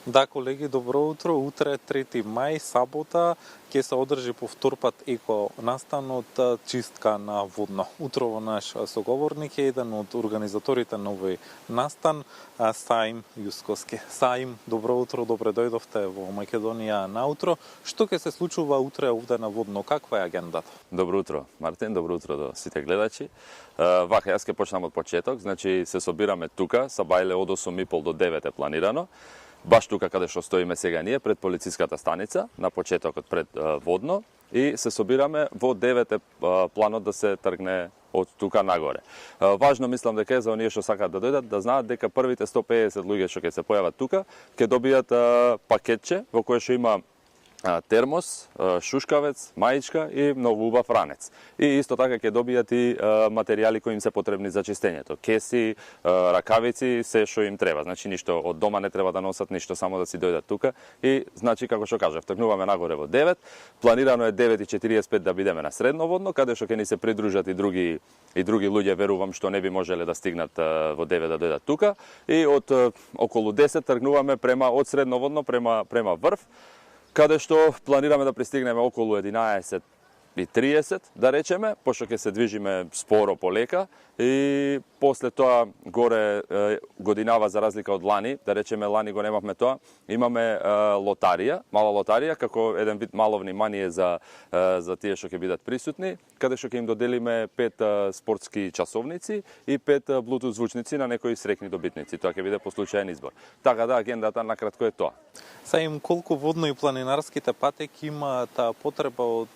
Да, колеги, добро утро. Утре 3 мај, сабота, ќе се одржи повтор пат еко настанот чистка на водно. Утрово наш соговорник е еден од организаторите на овој настан, Саим Јускоски. Саим, добро утро, добре дојдовте во Македонија наутро. Што ќе се случува утре овде на водно? Каква е агендата? Добро утро, Мартин, добро утро до сите гледачи. Вака, јас ќе почнам од почеток, значи се собираме тука, са бајле од 8:30 до 9 е планирано. Баш тука каде што стоиме сега ние, пред полициската станица, на почетокот пред водно, и се собираме во 9 планот да се тргне од тука нагоре. Важно мислам дека е за оние што сакаат да дојдат, да знаат дека првите 150 луѓе што ќе се појават тука, ќе добијат пакетче во кое што има термос, шушкавец, маичка и многу убав ранец. И исто така ќе добијат и материјали кои им се потребни за чистењето. Кеси, ракавици, се што им треба. Значи ништо од дома не треба да носат, ништо, само да си дојдат тука. И значи како што кажав, тргнуваме нагоре во 9. Планирано е 9:45 да бидеме на средноводно, каде што ќе ни се придружат и други луѓе, верувам што не би можеле да стигнат во 9 да дојдат тука. И од околу 10 тргнуваме од средноводно према врв, каде што планираме да пристигнеме околу 11:30, да речеме, пошто ќе се движиме споро полека, и после тоа горе годинава, за разлика од лани, да речеме лани го немавме тоа, имаме лотарија, мала лотарија, како еден вид мало внимание за тие што ќе бидат присутни, каде што ќе им доделиме 5 спортски часовници и 5 Bluetooth звучници на некои срекни добитници. Тоа ќе биде по случаен избор. Така да, агендата накратко е тоа. Саим, колку водно и планинарските патеки имаат потреба од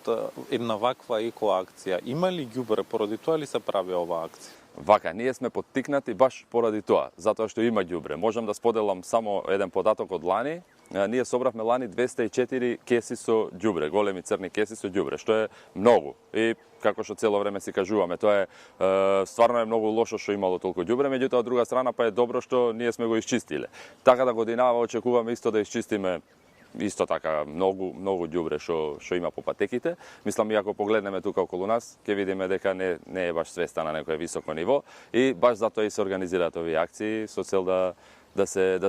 една ваква екоакција? Има ли ѓубре, поради тоа ли се прави оваа акција? Вака, ние сме поттикнати баш поради тоа, затоа што има ѓубре. Можам да споделам само еден податок од лани. Ние собравме лани 204 кеси со ѓубре, големи црни кеси со ѓубре, што е многу. И како што цело време си кажуваме, тоа е стварно е многу лошо што имало толку ѓубре, меѓутоа од друга страна па е добро што ние сме го исчистиле. Така да годинава очекуваме исто да исчистиме исто така многу ѓубре што има по патеките. Мислам, и ако погледнеме тука околу нас, ќе видиме дека не е баш свеста на некое високо ниво, и баш затоа и се организираат овие акции со цел да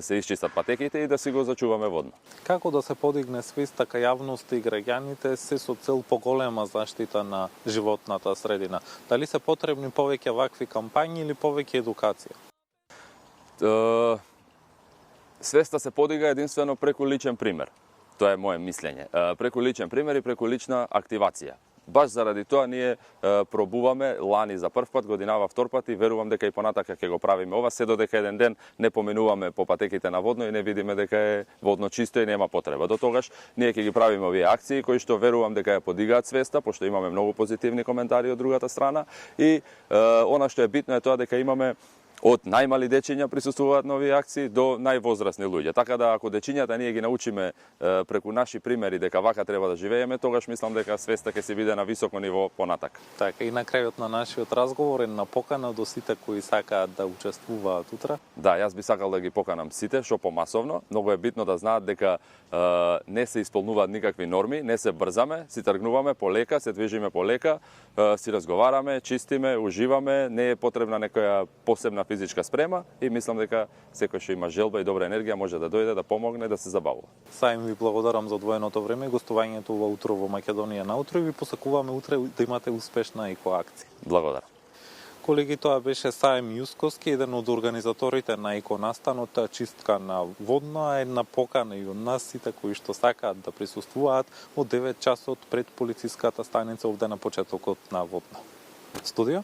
се исчистат патеките и да си го зачуваме водно. Како да се подигне свеста кај јавноста и граѓаните се со цел поголема заштита на животната средина? Дали се потребни повеќе вакви кампањи или повеќе едукација? Свеста се подига единствено преку личен пример. Тоа е моје мислење. Преку личен пример и преку лична активација. Баш заради тоа ние пробуваме лани за прв пат, годинава втор пат, и верувам дека и понатака ќе го правиме ова, се додека еден ден не поминуваме по патеките на водно и не видиме дека е водно чисто и нема потреба. До тогаш ние ќе ги правиме овие акции кои што верувам дека ја подигаат свеста, пошто имаме многу позитивни коментари од другата страна, и она што е битно е тоа дека имаме од најмали дечиња присуствуваат на овие акции до највозрасни луѓе. Така да ако дечињата ние ги научиме преку наши примери дека вака треба да живееме, тогаш мислам дека свеста ќе се биде на високо ниво понатак. Така, и на крајот на нашиот разговор е на покана до сите кои сакаат да учествуваат утре. Да, јас би сакал да ги поканам сите, што помасовно. Многу е битно да знаат дека не се исполнуваат никакви норми, не се брзаме, си тргнуваме полека, се движиме полека, си разговараме, чистиме, уживаме, не е потребна некоја посебна физичка спрема, и мислам дека секој што има желба и добра енергија може да дојде, да помогне, да се забавува. Саим, ви благодарам за одвоеното време и гостувањето во утро во Македонија наутро, и ви посакуваме утре да имате успешна екоакција. Благодарам. Колеги, тоа беше Саим Јускоски, еден од организаторите на еконастанот чистка на водно, една покана и од нас сите кои што сакаат да присуствуваат од 9 часот пред полициската станица овде на почетокот на водно. Студио?